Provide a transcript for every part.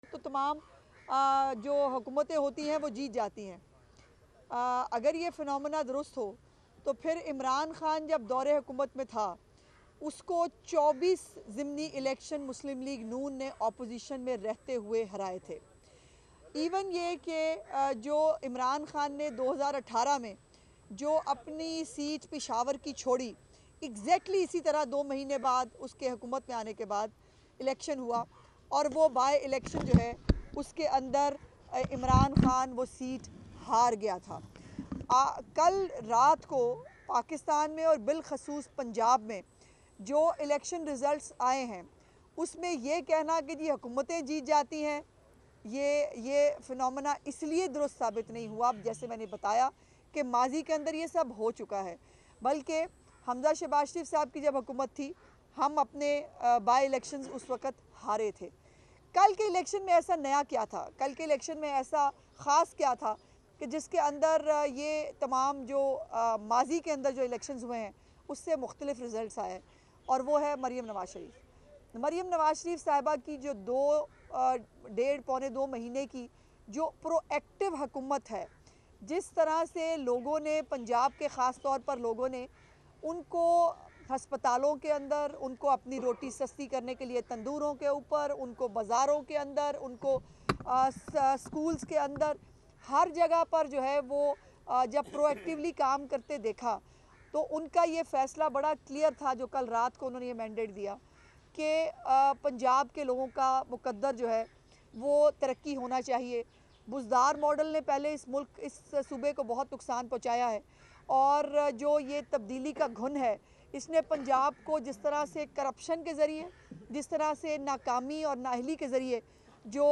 तो तमाम जो हुकूमतें होती हैं वो जीत जाती हैं। अगर ये फिनोमेना दुरुस्त हो तो फिर इमरान खान जब दौरे हुकूमत में था उसको 24 ज़िमनी इलेक्शन मुस्लिम लीग नून ने अपोजिशन में रहते हुए हराए थे। इवन ये कि जो इमरान खान ने 2018 में जो अपनी सीट पेशावर की छोड़ी, एग्जैक्टली इसी तरह 2 महीने बाद उसके हुकूमत में आने के बाद इलेक्शन हुआ और वो बाय इलेक्शन जो है उसके अंदर इमरान खान वो सीट हार गया था। कल रात को पाकिस्तान में और बिलखसूस पंजाब में जो इलेक्शन रिज़ल्ट्स आए हैं उसमें ये कहना कि जी हुकूमतें जीत जाती हैं, ये फिनोमेना इसलिए दुरुस्त साबित नहीं हुआ जैसे मैंने बताया कि माजी के अंदर ये सब हो चुका है। बल्कि हमजा शहबाज शरीफ साहब की जब हुकूमत थी हम अपने बाई इलेक्शंस उस वक़्त हारे थे। कल के इलेक्शन में ऐसा नया क्या था, कल के इलेक्शन में ऐसा ख़ास क्या था कि जिसके अंदर ये तमाम जो माजी के अंदर जो इलेक्शंस हुए हैं उससे मुख्तलिफ रिज़ल्ट्स आए और वो है मरीम नवाज़ शरीफ। मरीम नवाज़ शरीफ साहिबा की जो 1.5-पौने 2 महीने की जो प्रोएक्टिव हुकूमत है, जिस तरह से लोगों ने पंजाब के ख़ास तौर पर लोगों ने उनको हस्पतालों के अंदर, उनको अपनी रोटी सस्ती करने के लिए तंदूरों के ऊपर, उनको बाज़ारों के अंदर, उनको स्कूल्स के अंदर, हर जगह पर जो है वो जब प्रोएक्टिवली काम करते देखा तो उनका ये फ़ैसला बड़ा क्लियर था जो कल रात को उन्होंने ये मैंडेट दिया कि पंजाब के लोगों का मुकद्दर जो है वो तरक्की होना चाहिए। बुज़दार मॉडल ने पहले इस सूबे को बहुत नुकसान पहुंचाया है और जो ये तब्दीली का घुन है इसने पंजाब को जिस तरह से करप्शन के ज़रिए, जिस तरह से नाकामी और नाअहली के ज़रिए जो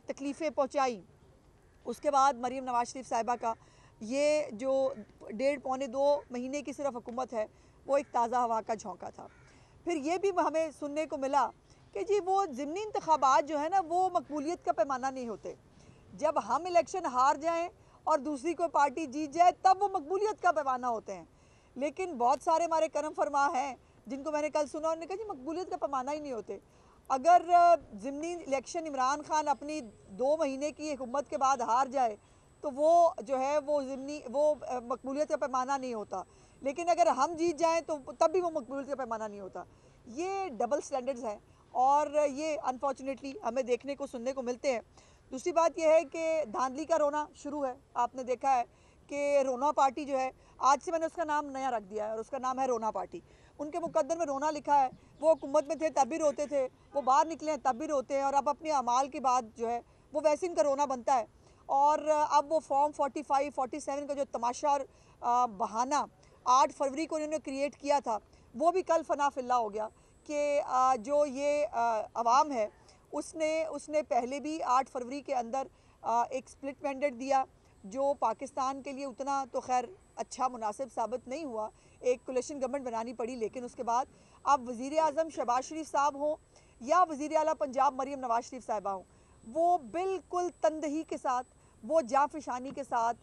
तकलीफ़ें पहुंचाई, उसके बाद मरीम नवाज़ शरीफ साहिबा का ये जो 1.5-पौने 2 महीने की सिर्फ हुकूमत है वो एक ताज़ा हवा का झोंका था। फिर ये भी हमें सुनने को मिला कि जी वो ज़िमनी इंतखाबात जो है ना वो मकबूलियत का पैमाना नहीं होते। जब हम इलेक्शन हार जाएं और दूसरी कोई पार्टी जीत जाए तब वो मकबूलियत का पैमाना होते हैं। लेकिन बहुत सारे हमारे करम फरमा हैं जिनको मैंने कल सुना, उन्होंने कहा जी मकबूलियत का पैमाना ही नहीं होते। अगर ज़िमनी इलेक्शन इमरान खान अपनी 2 महीने की हुकूमत के बाद हार जाए तो वो जो है वो ज़िमनी वो मकबूलियत का पैमाना नहीं होता। लेकिन अगर हम जीत जाएं तो तब भी वो मकबूलियत का पैमाना नहीं होता। ये डबल स्टैंडर्ड्स हैं और ये अनफॉर्चुनेटली हमें देखने को सुनने को मिलते हैं। दूसरी बात यह है कि धांधली का रोना शुरू है। आपने देखा है कि रोना पार्टी जो है, आज से मैंने उसका नाम नया रख दिया है और उसका नाम है रोना पार्टी। उनके मुकद्दर में रोना लिखा है। वो हुकूमत में थे तब भी रोते थे, वो बाहर निकले हैं तब भी रोते हैं और अब अपने अमाल की बात जो है वो वैसे इनका रोना बनता है। और अब वो फॉर्म 45, 47 का जो तमाशा और बहाना 8 फरवरी को इन्होंने क्रिएट किया था वो भी कल फना फिल्ला हो गया कि जो ये अवाम है उसने उसने पहले भी 8 फरवरी के अंदर एक स्प्लिट मैंडेट दिया जो पाकिस्तान के लिए उतना तो खैर अच्छा मुनासिब साबित नहीं हुआ। एक कोलिशन गवर्नमेंट बनानी पड़ी, लेकिन उसके बाद अब वज़ीर आज़म शहबाज शरीफ साहब हों या वज़ीर आला पंजाब मरीम नवाज़ शरीफ साहिबा हों, वो बिल्कुल तंदही के साथ, वो जाफिशानी के साथ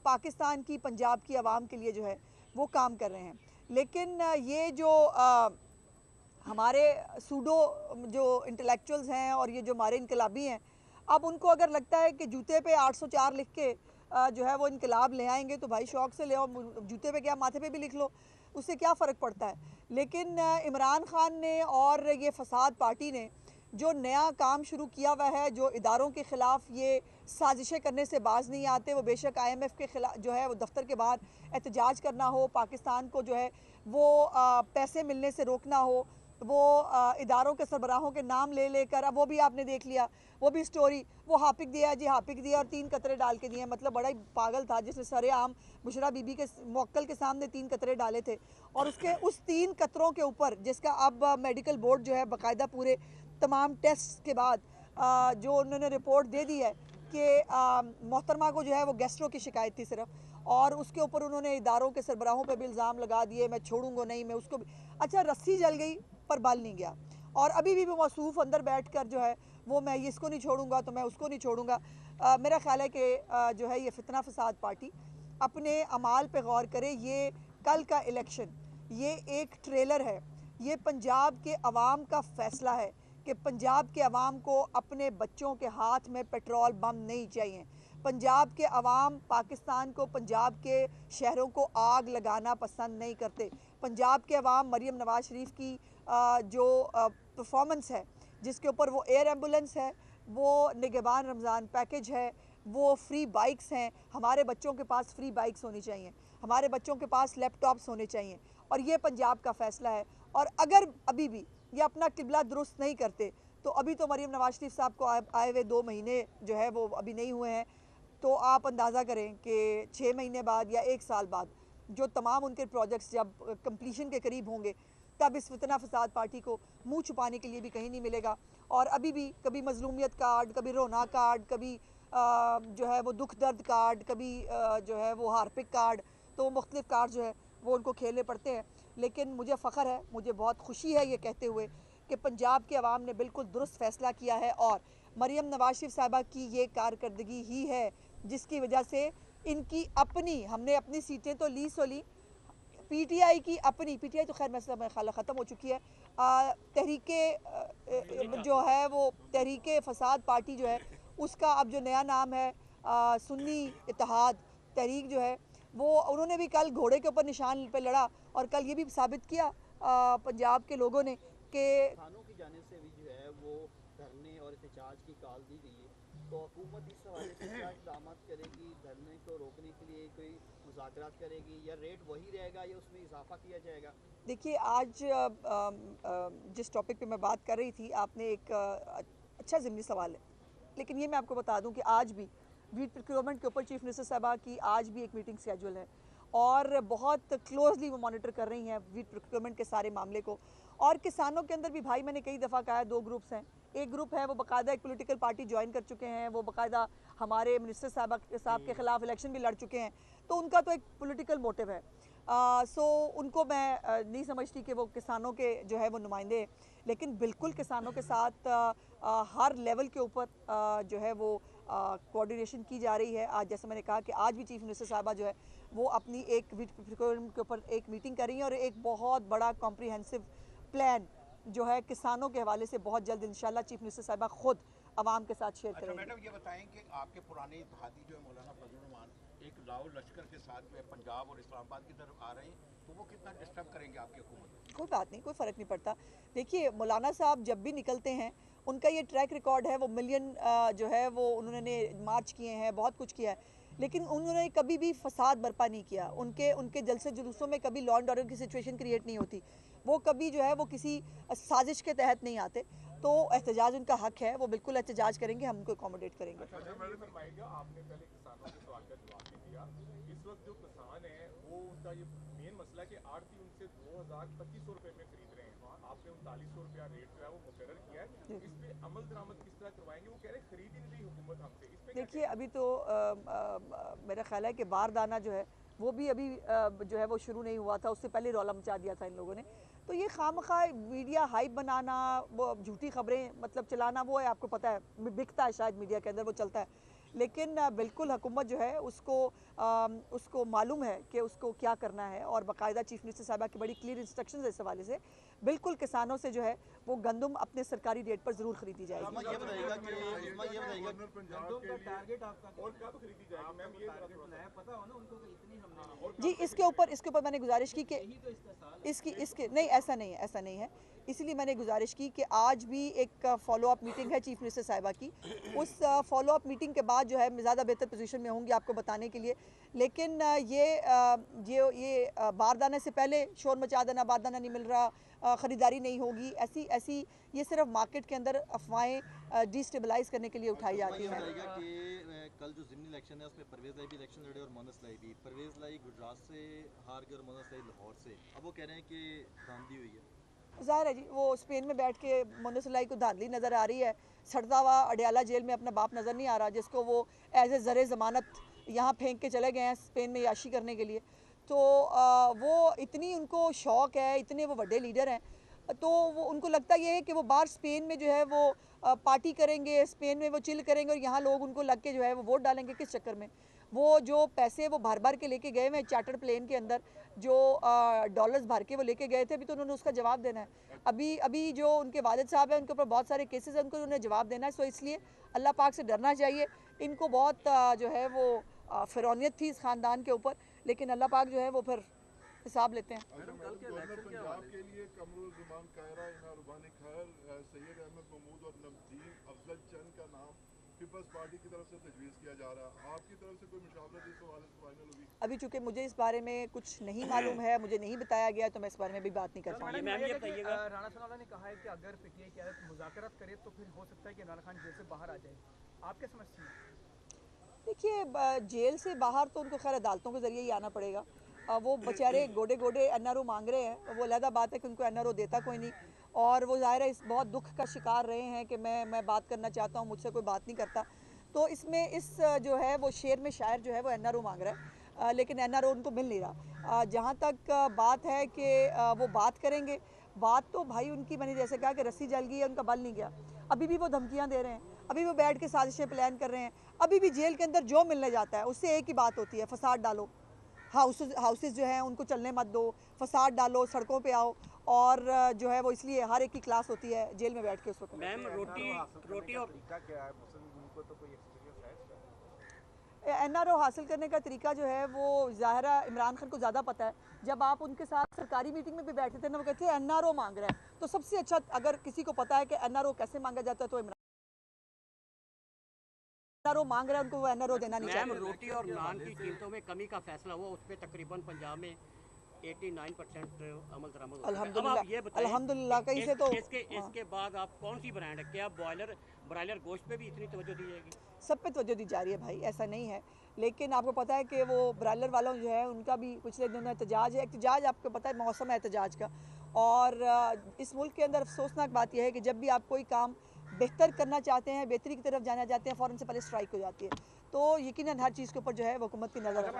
पाकिस्तान की, पंजाब की आवाम के लिए जो है वो काम कर रहे हैं। लेकिन ये जो हमारे सूडो जो इंटेलेक्चुअल्स हैं और ये जो हमारे इनकलाबी हैं, अब उनको अगर लगता है कि जूते पे 804 लिख के जो है वो इनकलाब ले आएंगे तो भाई शौक से ले आओ, जूते पे क्या माथे पे भी लिख लो, उससे क्या फ़र्क पड़ता है। लेकिन इमरान खान ने और ये फसाद पार्टी ने जो नया काम शुरू किया हुआ है, जो इदारों के ख़िलाफ़ ये साजिशें करने से बाज नहीं आते, वो बेशक IMF के खिलाफ जो है वो दफ्तर के बाहर एहतजाज करना हो, पाकिस्तान को जो है वो पैसे मिलने से रोकना हो, वो इदारों के सरबराहों के नाम ले लेकर, अब वो भी आपने देख लिया, वो भी स्टोरी, वो हापिक दिया जी हापिक दिया और 3 कतरे डाल के दिए। मतलब बड़ा ही पागल था जिसने सरेआम बुशरा बीबी के मौक्कल के सामने 3 कतरे डाले थे और उसके उस 3 कतरों के ऊपर जिसका अब मेडिकल बोर्ड जो है बाकायदा पूरे तमाम टेस्ट के बाद जो उन्होंने रिपोर्ट दे दी है कि मोहतरमा को जो है वो गैस्ट्रो की शिकायत थी सिर्फ, और उसके ऊपर उन्होंने इदारों के सरबराहों पे भी इल्ज़ाम लगा दिए, मैं छोड़ूंगा नहीं, मैं उसको भी। अच्छा, रस्सी जल गई पर बल नहीं गया और अभी भी मौसूफ अंदर बैठ कर जो है वो मैं इसको नहीं छोड़ूंगा तो मैं उसको नहीं छोड़ूंगा। मेरा ख्याल है कि जो है ये फितना फसाद पार्टी अपने अमाल पे गौर करे। ये कल का इलेक्शन ये एक ट्रेलर है, ये पंजाब के अवाम का फ़ैसला है कि पंजाब के अवाम को अपने बच्चों के हाथ में पेट्रोल बम नहीं चाहिए। पंजाब के अवाम पाकिस्तान को, पंजाब के शहरों को आग लगाना पसंद नहीं करते। पंजाब के अवाम मरीम नवाज शरीफ की जो परफॉर्मेंस है, जिसके ऊपर वो एयर एम्बुलेंस है, वो निगहबान रमज़ान पैकेज है, वो फ्री बाइक्स हैं। हमारे बच्चों के पास फ्री बाइक्स होनी चाहिए, हमारे बच्चों के पास लैपटॉप्स होने चाहिए, और ये पंजाब का फ़ैसला है। और अगर अभी भी ये अपना किबला दुरुस्त नहीं करते, तो अभी तो मरीम नवाज शरीफ साहब को आए हुए 2 महीने जो है वो अभी नहीं हुए हैं, तो आप अंदाज़ा करें कि 6 महीने बाद या 1 साल बाद जो तमाम उनके प्रोजेक्ट्स जब कंप्लीशन के करीब होंगे, तब इस फितना फसाद पार्टी को मुंह छुपाने के लिए भी कहीं नहीं मिलेगा। और अभी भी कभी मजलूमियत कार्ड, कभी रोना कार्ड, कभी जो है वो दुख दर्द कार्ड, कभी जो है वो हार्पिक कार्ड, तो मुख्तलिफ कार्ड जो है वो उनको खेलने पड़ते हैं। लेकिन मुझे फ़ख्र है, मुझे बहुत खुशी है ये कहते हुए कि पंजाब के अवाम ने बिल्कुल दुरुस्त फ़ैसला किया है, और मरीम नवाज शरीफ साहिबा की ये कारकर्दगी ही है जिसकी वजह से इनकी अपनी, हमने अपनी सीटें तो ली सो ली, पीटीआई की अपनी, पीटीआई तो खैर मेरा ख्याल ख़त्म हो चुकी है, तहरीके जो है वो तहरीके फसाद पार्टी जो है उसका अब जो नया नाम है सुन्नी इत्तेहाद तहरीक जो है, वो उन्होंने भी कल घोड़े के ऊपर निशान पे लड़ा, और कल ये भी साबित किया पंजाब के लोगों ने कि थानों की जाने से भी जो है वो धरने और एहतजाज की कॉल दी गई है, तो हुकूमत इस हवाले से क्या इक़दाम करेगी? धरने को रोकने के लिए कोई मुज़ाकरात करेगी, या रेट वही रहेगा या उसमें इजाफा किया जाएगा? देखिए, आज जिस टॉपिक पे मैं बात कर रही थी, आपने एक अच्छा ज़िमनी सवाल है, लेकिन ये मैं आपको बता दूं कि आज भी वीट प्रोक्योरमेंट के ऊपर चीफ मिनिस्टर साहबा की आज भी एक मीटिंग शेड्यूल है, और बहुत क्लोजली वो मॉनिटर कर रही हैं वीट प्रोक्योरमेंट के सारे मामले को। और किसानों के अंदर भी, भाई मैंने कई दफ़ा कहा है, 2 ग्रुप्स हैं। एक ग्रुप है वो बाकायदा एक पॉलिटिकल पार्टी ज्वाइन कर चुके हैं, वो बाकायदा हमारे मिनिस्टर साहब के ख़िलाफ़ इलेक्शन भी लड़ चुके हैं, तो उनका तो एक पॉलिटिकल मोटिव है। सो उनको मैं नहीं समझती कि वो किसानों के जो है वो नुमाइंदे हैं, लेकिन बिल्कुल किसानों के साथ हर लेवल के ऊपर जो है वो कोऑर्डिनेशन की जा रही है। आज जैसे मैंने कहा कि आज भी चीफ मिनिस्टर साहबा जो है वो अपनी एक वीट प्रोक्योरमेंट के ऊपर एक मीटिंग कर रही हैं, और एक बहुत बड़ा कॉम्प्रिहेंसिव प्लान जो है किसानों के हवाले से बहुत जल्द इंशाल्लाह चीफ मिनिस्टर साहबा खुद आवाम के साथ शेयर करेंगे। मैडम, ये बताएं कि आपके पुराने इत्तेहादी जो है मौलाना फजल रहमान एक लाहौर लश्कर के साथ में पंजाब और इस्लामाबाद की तरफ आ रहे हैं, तो वो कितना डिस्टर्ब करेंगे आपकी हुकूमत? कोई बात नहीं, कोई फ़र्क नहीं पड़ता। देखिए, मौलाना साहब जब भी निकलते हैं, उनका ये ट्रैक रिकॉर्ड है, वो मिलियन जो है वो उन्होंने मार्च किए हैं, बहुत कुछ किया है, लेकिन उन्होंने कभी भी फसाद बर्पा नहीं किया। उनके जलसे जुलूसों में कभी लॉ एंड ऑर्डर की सिचुएशन क्रिएट नहीं होती, वो कभी जो है वो किसी साजिश के तहत नहीं आते। तो एहतजाज उनका हक है, वो बिल्कुल एहतजाज करेंगे, हम उनको अकोमोडेट करेंगे। आपने पहले किसानों के सवाल का जवाब नहीं दिया। इस वक्त जो किसान है वो उनका ये मेन मसला है कि आड़ती उनसे 2025 रुपए में खरीद रहे हैं, आपने 3900 रुपया रेट जो है वो मुकर्रर किया है, इस पे अमल दरामद किस तरह करवाएंगे? वो कह रहे खरीद ही नहीं रही हुकूमत हमसे, इस पे देखिए, अभी तो मेरा ख्याल है कि बारदाना जो है वो भी अभी जो है वो शुरू नहीं हुआ था, उससे पहले रौला मचा दिया था इन लोगों ने। तो ये खामखा मीडिया हाइप बनाना, वो झूठी खबरें मतलब चलाना, वो है, आपको पता है बिकता है शायद मीडिया के अंदर, वो चलता है। लेकिन बिल्कुल हुकूमत जो है उसको मालूम है कि उसको क्या करना है, और बाकायदा चीफ मिनिस्टर साहबा की बड़ी क्लियर इंस्ट्रक्शंस है इस हवाले से। बिल्कुल किसानों से जो है वो गंदम अपने सरकारी रेट पर ज़रूर खरीदी जाएगी। ये बताइएगा कि जी, इसके ऊपर मैंने गुजारिश की कि इसके नहीं, ऐसा नहीं है। इसलिए मैंने गुजारिश की कि आज भी एक फॉलो अप मीटिंग है चीफ मिनिस्टर साहिबा की, उस फॉलो अप मीटिंग के बाद जो है मैं ज़्यादा बेहतर पोजीशन में होंगी आपको बताने के लिए। लेकिन ये बारदाने से पहले शोर मचा देना, बारदाना नहीं मिल रहा, ख़रीदारी नहीं होगी, ऐसी ये सिर्फ मार्केट के अंदर अफवाहें डिस्टेबलाइज करने के लिए उठाई जाती हैं। कि कल जो ज़िमनी इलेक्शन है उसमें परवेज़ लाई भी इलेक्शन लड़े और मोनस लाई भी, परवेज़ लाई गुजरात से हार गए और मोनस लाई लाहौर से, अब वो कह रहे हैं कि धांधली हुई है। ज़ाहिर है जी, वो स्पेन में बैठ के मोनस लाई को धांधली नज़र आ रही है, सड़ता हुआ अडयाला जेल में अपना बाप नज़र नहीं आ रहा, जिसको वो एज ए ज़र ज़मानत यहाँ फेंक के चले गए हैं स्पेन में याशी करने के लिए। तो वो इतनी उनको शौक़ है, इतने वो बड़े लीडर हैं, तो वो उनको लगता ये है कि वो बाहर स्पेन में जो है वो पार्टी करेंगे, स्पेन में वो चिल करेंगे और यहाँ लोग उनको लग के जो है वो वोट डालेंगे। किस चक्कर में? वो जो पैसे वो भर भर के लेके गए हुए चार्टर्ड प्लेन के अंदर, जो डॉलर्स भर के वो लेके गए थे, अभी तो उन्होंने उसका जवाब देना है। अभी जो उनके वालिद साहब हैं उनके ऊपर बहुत सारे केसेस हैं, उनको उन्हें जवाब देना है। सो इसलिए अल्लाह पाक से डरना चाहिए। इनको बहुत जो है वो फ़िरौनियत थी इस ख़ानदान के ऊपर, लेकिन अल्लाह पाक जो है वो फिर हिसाब लेते हैं। गवर्नर पंजाब के लिए कमरुल ज़मान कायरा, इना रुबानी खैर, सैयद अहमद महमूद और नवदीन अफजल चंद का नाम पीपल्स पार्टी की तरफ से तजवीज़ किया जा रहा है। आपकी तरफ से कोई मुशावरत इस हवाले से फाइनल हुई? अभी चूंकि मुझे इस बारे में कुछ नहीं मालूम है, मुझे नहीं बताया गया, तो मैं इस बारे में भी बात नहीं कर पाऊंगी। राणा सनाउल्लाह ने कहा है कि अगर पीटीआई की हालत मुज़ाकरात करे तो फिर हो सकता है कि इमरान खान जेल से बाहर आ जाए। आप क्या समझती हैं? देखिए, जेल से बाहर तो उनको खैर अदालतों के ज़रिए ही आना पड़ेगा। वो बेचारे गोडे गोडे एनआरओ मांग रहे हैं, वो अलहदा बात है कि उनको एनआरओ देता कोई नहीं, और वो ज़ाहिर है इस बहुत दुख का शिकार रहे हैं कि मैं बात करना चाहता हूँ, मुझसे कोई बात नहीं करता। तो इसमें इस जो है वो शेर में शायर जो है वो एनआरओ मांग रहा है, लेकिन एनआरओ उनको मिल नहीं रहा। जहाँ तक बात है कि वो बात करेंगे, बात तो भाई उनकी, मैंने जैसे कहा कि रस्सी जल गई है, उनका बल नहीं गया। अभी भी वो धमकियाँ दे रहे हैं, अभी वो बैठ के साजिशें प्लान कर रहे हैं। अभी भी जेल के अंदर जो मिलने जाता है उससे एक ही बात होती है, फसाद डालो, हाउसेस जो हैं उनको चलने मत दो, फसाद डालो, सड़कों पे आओ, और जो है वो इसलिए हर एक की क्लास होती है जेल में बैठ के उस वक्त। मैम रोटी और क्या है मुस्लिम को तो कोई एक्सपीरियंस है? एनआरओ हासिल करने का तरीका जो है वो ज़ाहिरा इमरान खान को ज़्यादा पता है। जब आप उनके साथ सरकारी मीटिंग में भी बैठे थे ना, वो कहते थे एनआरओ मांग रहा है, तो सबसे अच्छा अगर किसी को पता है कि एनआरओ कैसे मांगा जाता है तो एनआरओ मांग रहा है, उनको वो एनआरओ देना नहीं चाहिए। रोटी और नान की कीमतों में कमी का फैसला हुआ, उस पर तकरीबन पंजाब में 89% अमल दरामद हो चुका है। अल्हम्दुलिल्लाह कहीं से तो इसके बाद आप कौन सी ब्रांड है, क्या ब्रायलर गोश्त पे भी इतनी तवज्जो दी जाएगी? सब पे तवज्जो दी जा रही है भाई, ऐसा नहीं है, लेकिन आपको पता है कि वो ब्रायलर वालों जो है उनका भी पिछले दिनों एहतजाज है। एहतजाज आपको पता है मौसम है एहतजाज का, और इस मुल्क के अंदर अफसोसनाक बात यह है कि जब भी आप कोई काम बेहतर करना चाहते हैं, बेहतरी की तरफ जाना चाहते हैं, फ़ौरन से पहले स्ट्राइक हो जाती है। तो यकीनन हर चीज़ के ऊपर जो है वो हुकूमत की नज़र है।